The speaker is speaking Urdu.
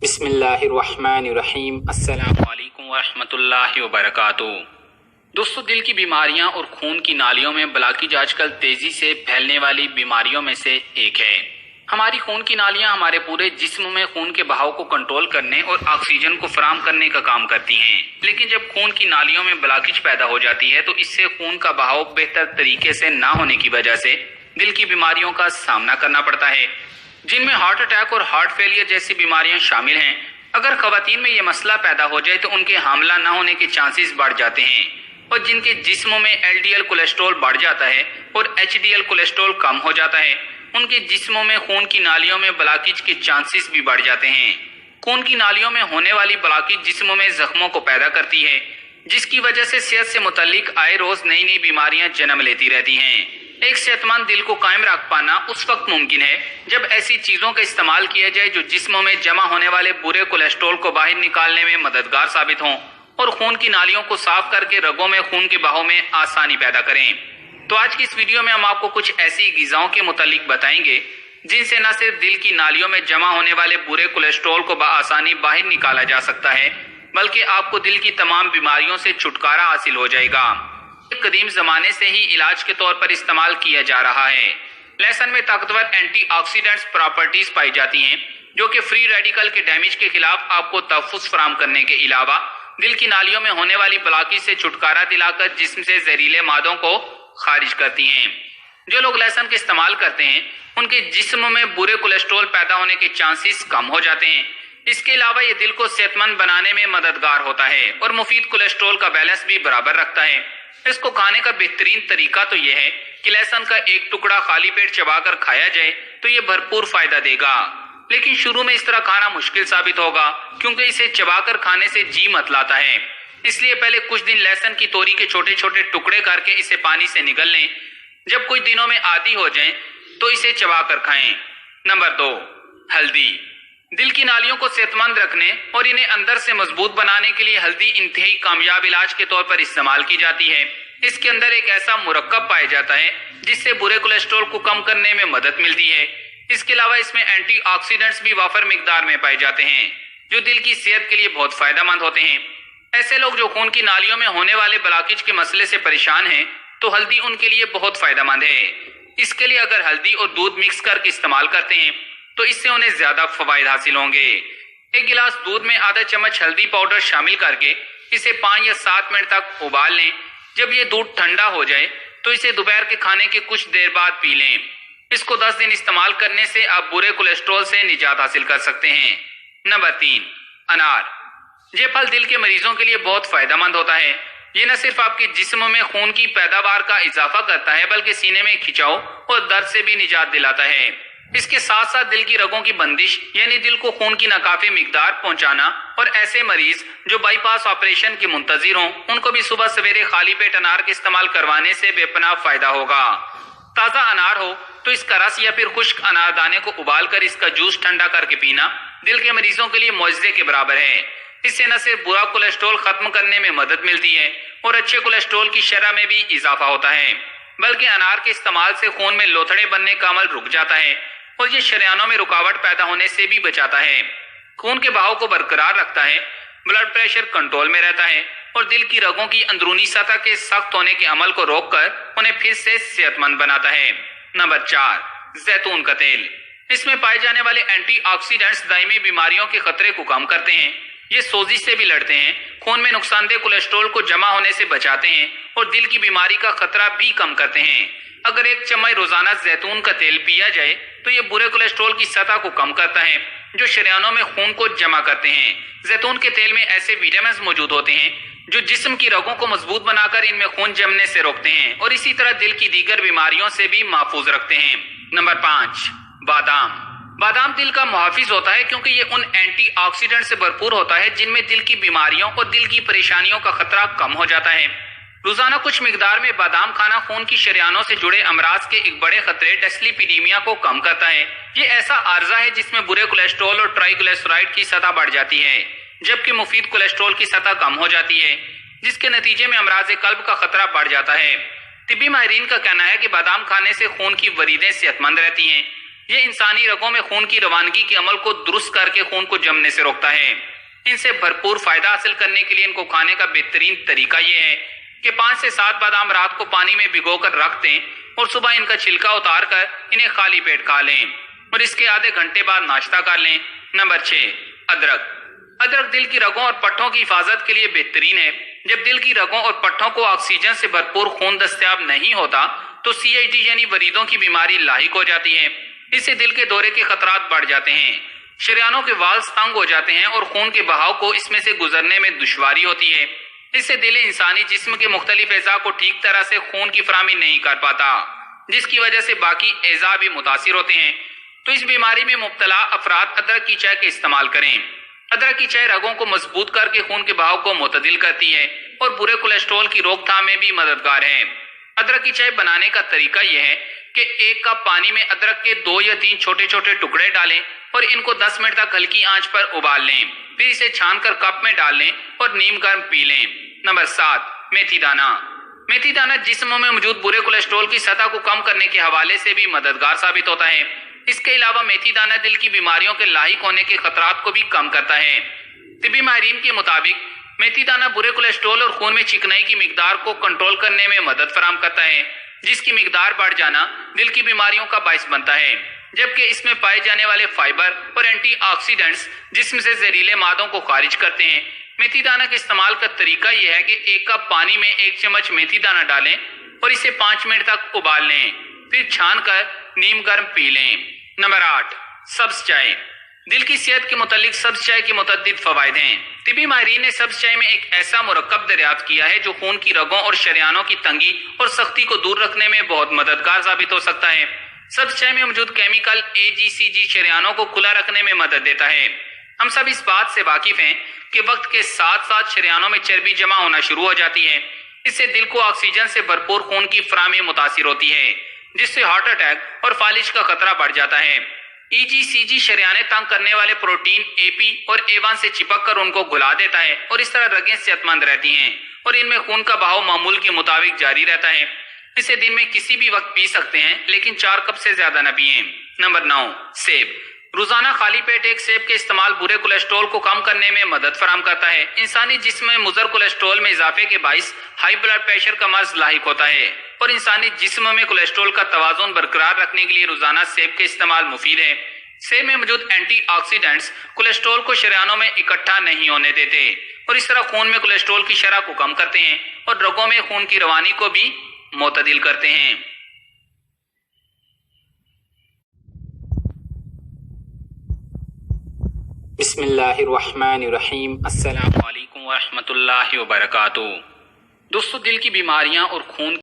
بسم اللہ الرحمن الرحیم۔ السلام علیکم ورحمۃ اللہ وبرکاتہ۔ دوستو، دل کی بیماریاں اور خون کی نالیوں میں بلاکیج آج کل تیزی سے پھیلنے والی بیماریوں میں سے ایک ہے۔ ہماری خون کی نالیاں ہمارے پورے جسم میں خون کے بہاؤ کو کنٹرول کرنے اور آکسیجن کو فراہم کرنے کا کام کرتی ہیں، لیکن جب خون کی نالیوں میں بلاکیج پیدا ہو جاتی ہے تو اس سے خون کا بہاؤ بہتر طریقے سے نہ ہونے کی وجہ سے دل کی بیماریوں کا سامنا کرنا پڑتا ہے، جن میں ہارٹ اٹیک اور ہارٹ فیلئر جیسی بیماریاں شامل ہیں۔ اگر خواتین میں یہ مسئلہ پیدا ہو جائے تو ان کے حاملہ نہ ہونے کے چانسز بڑھ جاتے ہیں، اور جن کے جسموں میں LDL کولیسٹرول بڑھ جاتا ہے اور HDL کولیسٹرول کم ہو جاتا ہے، ان کے جسموں میں خون کی نالیوں میں بلاکیج کے چانسز بھی بڑھ جاتے ہیں۔ خون کی نالیوں میں ہونے والی بلاکیج جسموں میں زخموں کو پیدا کرتی ہے، جس کی وجہ سے صحت سے متعلق آئے روز نئی بیماریاں جنم لیتی رہتی ہیں۔ ایک صحت مند دل کو قائم رکھ پانا اس وقت ممکن ہے جب ایسی چیزوں کا استعمال کیا جائے جو جسموں میں جمع ہونے والے برے کولیسٹرول کو باہر نکالنے میں مددگار ثابت ہوں اور خون کی نالیوں کو صاف کر کے رگوں میں خون کے بہاؤ میں آسانی پیدا کریں۔ تو آج کی اس ویڈیو میں ہم آپ کو کچھ ایسی غذاؤں کے متعلق بتائیں گے جن سے نہ صرف دل کی نالیوں میں جمع ہونے والے برے کولیسٹرول کو بآسانی باہر نکالا جا سکتا ہے، بلکہ آپ کو دل کی تمام بیماریوں سے چھٹکارا حاصل ہو جائے گا۔ قدیم زمانے سے ہی علاج کے طور پر استعمال کیا جا رہا ہے۔ لہسن میں طاقتور اینٹی آکسیڈنٹس پراپرٹیز پائی جاتی ہیں جو کہ فری ریڈیکل کے ڈیمیج کے خلاف آپ کو تحفظ فراہم کرنے کے علاوہ دل کی نالیوں میں ہونے والی بلاکیج سے چھٹکارا دلا کر جسم سے زہریلے مادوں کو خارج کرتی ہیں۔ جو لوگ لہسن کا استعمال کرتے ہیں ان کے جسم میں برے کولیسٹرول پیدا ہونے کے چانسز کم ہو جاتے ہیں۔ اس کے علاوہ یہ دل کو صحت مند بنانے میں مددگار ہوتا ہے اور مفید کولیسٹرول کا بیلنس بھی برابر رکھتا ہے۔ اس کو کھانے کا بہترین طریقہ تو یہ ہے کہ لہسن کا ایک ٹکڑا خالی پیٹ چبا کر کھایا جائے تو یہ بھرپور فائدہ دے گا، لیکن شروع میں اس طرح کھانا مشکل ثابت ہوگا کیونکہ اسے چبا کر کھانے سے جی متلاتا ہے۔ اس لیے پہلے کچھ دن لہسن کی توری کے چھوٹے چھوٹے ٹکڑے کر کے اسے پانی سے نگل لیں۔ جب کچھ دنوں میں عادی ہو جائیں تو اسے چبا کر کھائیں۔ نمبر 2، ہلدی۔ دل کی نالیوں کو صحت مند رکھنے اور انہیں اندر سے مضبوط بنانے کے لیے ہلدی انتہائی کامیاب علاج کے طور پر استعمال کی جاتی ہے۔ اس کے اندر ایک ایسا مرکب پایا جاتا ہے جس سے برے کولیسٹرول کو کم کرنے میں مدد ملتی ہے۔ اس کے علاوہ اس میں اینٹی آکسیڈنٹس بھی وافر مقدار میں پائے جاتے ہیں جو دل کی صحت کے لیے بہت فائدہ مند ہوتے ہیں۔ ایسے لوگ جو خون کی نالیوں میں ہونے والے بلاکیج کے مسئلے سے پریشان ہیں تو ہلدی ان کے لیے بہت فائدہ مند ہے۔ اس کے لیے اگر ہلدی اور دودھ مکس کر کے استعمال کرتے ہیں تو اس سے انہیں زیادہ فوائد حاصل ہوں گے۔ ایک گلاس دودھ میں آدھا چمچ ہلدی پاؤڈر شامل کر کے اسے 5 یا 7 منٹ تک ابال لیں۔ جب یہ دودھ ٹھنڈا ہو جائے تو اسے دوپہر کے کھانے کے کچھ دیر بعد پی لیں۔ اس کو 10 دن استعمال کرنے سے آپ برے کولیسٹرول سے نجات حاصل کر سکتے ہیں۔ نمبر 3، انار۔ یہ پھل دل کے مریضوں کے لیے بہت فائدہ مند ہوتا ہے۔ یہ نہ صرف آپ کے جسم میں خون کی پیداوار کا اضافہ کرتا ہے بلکہ سینے میں کھچاؤ اور درد سے بھی نجات دلاتا ہے۔ اس کے ساتھ ساتھ دل کی رگوں کی بندش یعنی دل کو خون کی ناکافی مقدار پہنچانا، اور ایسے مریض جو بائی پاس آپریشن کے منتظر ہوں ان کو بھی صبح سویرے خالی پیٹ انار کے استعمال کروانے سے بے پناہ فائدہ ہوگا۔ تازہ انار ہو تو اس کا رس یا پھر خشک انار دانے کو ابال کر اس کا جوس ٹھنڈا کر کے پینا دل کے مریضوں کے لیے معجزے کے برابر ہے۔ اس سے نہ صرف برا کولیسٹرول ختم کرنے میں مدد ملتی ہے اور اچھے کولیسٹرول کی شرح میں بھی اضافہ ہوتا ہے، بلکہ انار کے استعمال سے خون میں لوتھڑے بننے کا عمل رک جاتا ہے اور یہ شریانوں میں رکاوٹ پیدا ہونے سے بھی بچاتا ہے۔ خون کے بہاؤ کو برقرار رکھتا ہے، بلڈ پریشر کنٹرول میں رہتا ہے اور دل کی رگوں کی اندرونی سطح کے سخت ہونے کے عمل کو روک کر انہیں پھر سے صحت مند بناتا ہے۔ نمبر 4، زیتون کا تیل۔ اس میں پائے جانے والے اینٹی آکسیڈنٹس دائمی بیماریوں کے خطرے کو کم کرتے ہیں۔ یہ سوزش سے بھی لڑتے ہیں، خون میں نقصان دہ کولیسٹرول کو جمع ہونے سے بچاتے ہیں اور دل کی بیماری کا خطرہ بھی کم کرتے ہیں۔ اگر 1 چمچ روزانہ زیتون کا تیل پیا جائے تو یہ برے کولیسٹرول کی سطح کو کم کرتا ہے جو شریانوں میں خون کو جمع کرتے ہیں۔ زیتون کے تیل میں ایسے وٹامنز موجود ہوتے ہیں جو جسم کی رگوں کو مضبوط بنا کر ان میں خون جمنے سے روکتے ہیں اور اسی طرح دل کی دیگر بیماریوں سے بھی محفوظ رکھتے ہیں۔ نمبر 5، بادام۔ بادام دل کا محافظ ہوتا ہے کیونکہ یہ ان اینٹی آکسیڈنٹ سے بھرپور ہوتا ہے جن میں دل کی بیماریوں اور دل کی پریشانیوں کا خطرہ کم ہو جاتا ہے۔ روزانہ کچھ مقدار میں بادام کھانا خون کی شریانوں سے جڑے امراض کے ایک بڑے خطرے ڈسلیپیڈیمیا کو کم کرتا ہے۔ یہ ایسا عارضہ ہے جس میں برے کولیسٹرول اور ٹرائی گلیسرائڈ کی سطح بڑھ جاتی ہے جبکہ مفید کولیسٹرول کی سطح کم ہو جاتی ہے، جس کے نتیجے میں امراض قلب کا خطرہ بڑھ جاتا ہے۔ طبی ماہرین کا کہنا ہے کہ بادام کھانے سے خون کی وریدیں صحت مند رہتی ہیں یہ انسانی رگوں میں خون کی روانگی کے عمل کو درست کر کے خون کو جمنے سے روکتا ہے۔ ان سے بھرپور فائدہ حاصل کرنے کے لیے ان کو کھانے کا بہترین طریقہ یہ ہے کہ 5 سے 7 بادام رات کو پانی میں بھگو کر رکھ دیں اور صبح ان کا چھلکا اتار کر انہیں خالی پیٹ کھا لیں اور اس کے آدھے گھنٹے بعد ناشتہ کر لیں۔ نمبر 6، ادرک۔ ادرک دل کی رگوں اور پٹھوں کی حفاظت کے لیے بہترین ہے۔ جب دل کی رگوں اور پٹھوں کو آکسیجن سے بھرپور خون دستیاب نہیں ہوتا تو CID یعنی وریدوں کی بیماری لاحق ہو جاتی ہے۔ اس سے دل کے دورے کے خطرات بڑھ جاتے ہیں، شریانوں کے والز تنگ ہو جاتے ہیں اور خون کے بہاؤ کو اس میں سے گزرنے میں دشواری ہوتی ہے۔ اس سے دل انسانی جسم کے مختلف اعضاء کو ٹھیک طرح سے خون کی فراہمی نہیں کر پاتا، جس کی وجہ سے باقی اعضاء بھی متاثر ہوتے ہیں۔ تو اس بیماری میں مبتلا افراد ادرک کی چائے کا استعمال کریں۔ ادرک کی چائے رگوں کو مضبوط کر کے خون کے بہاؤ کو معتدل کرتی ہے اور برے کولیسٹرول کی روک تھام میں بھی مددگار ہے۔ ادرک کی چائے بنانے کا طریقہ یہ ہے کہ 1 کپ پانی میں ادرک کے 2 یا 3 چھوٹے چھوٹے ٹکڑے ڈالیں اور ان کو 10 منٹ تک ہلکی آنچ پر ابال لیں، پھر اسے چھان کر کپ میں ڈال لیں اور نیم گرم پی لیں۔ نمبر 7، میتھی دانہ۔ میتھی دانہ جسم میں موجود برے کولیسٹرول کی سطح کو کم کرنے کے حوالے سے بھی مددگار ثابت ہوتا ہے۔ اس کے علاوہ میتھی دانہ دل کی بیماریوں کے لاحق ہونے کے خطرات کو بھی کم کرتا ہے۔ طبی ماہرین کے مطابق میتھی دانہ برے کولیسٹرول اور خون میں چکنائی کی مقدار کو کنٹرول کرنے میں مدد فراہم کرتا ہے، جس کی مقدار بڑھ جانا دل کی بیماریوں کا باعث بنتا ہے، جبکہ اس میں پائے جانے والے فائبر اور اینٹی آکسیڈنٹس جسم سے زہریلے مادوں کو خارج کرتے ہیں۔ میتھی دانہ کے استعمال کا طریقہ یہ ہے کہ 1 کپ پانی میں 1 چمچ میتھی دانہ ڈالیں اور اسے 5 منٹ تک ابال لیں، پھر چھان کر نیم گرم پی لیں۔ نمبر 8، سبز چائے۔ دل کی صحت کے متعلق سبز چائے کے متعدد فوائد ہیں۔ طبی ماہرین نے سبز چائے میں ایک ایسا مرکب دریافت کیا ہے جو خون کی رگوں اور شریانوں کی تنگی اور سختی کو دور رکھنے میں بہت مددگار ثابت ہو سکتا ہے۔ سبز چائے میں موجود کیمیکل AGCG شریانوں کو کھلا رکھنے میں مدد دیتا ہے۔ ہم سب اس بات سے واقف ہیں کہ وقت کے ساتھ ساتھ شریانوں میں چربی جمع ہونا شروع ہو جاتی ہے۔ اس سے دل کو آکسیجن سے بھرپور خون کی فراہمی متاثر ہوتی ہے، جس سے ہارٹ اٹیک اور فالج کا خطرہ بڑھ جاتا ہے۔ EGCG شریانیں تنگ کرنے والے پروٹین AP اور A1 سے چپک کر ان کو گلا دیتا ہے اور اس طرح رگیں صحت مند رہتی ہیں اور ان میں خون کا بہاؤ معمول کے مطابق جاری رہتا ہے۔ اسے دن میں کسی بھی وقت پی سکتے ہیں، لیکن 4 کپ سے زیادہ نہ پئیں۔ نمبر 9، سیب۔ روزانہ خالی پیٹ ایک سیب کے استعمال برے کولیسٹرول کو کم کرنے میں مدد فراہم کرتا ہے۔ انسانی جسم میں مضر کولیسٹرول میں اضافے کے باعث ہائی بلڈ پریشر کا مرض لاحق ہوتا ہے اور انسانی جسم میں کولیسٹرول کا توازن برقرار رکھنے کے لیے روزانہ سیب کے استعمال مفید ہے۔ سیب میں موجود اینٹی آکسیڈنٹس کولیسٹرول کو شریانوں میں اکٹھا نہیں ہونے دیتے اور اس طرح خون میں کولیسٹرول کی شرح کو کم کرتے ہیں اور رگوں میں خون کی روانی کو بھی معتدل کرتے ہیں۔ بسم اللہ الرحمن الرحیم۔ السلام علیکم ورحمۃ اللہ وبرکاتہ۔ دوستو، دل کی بیماریاں اور خون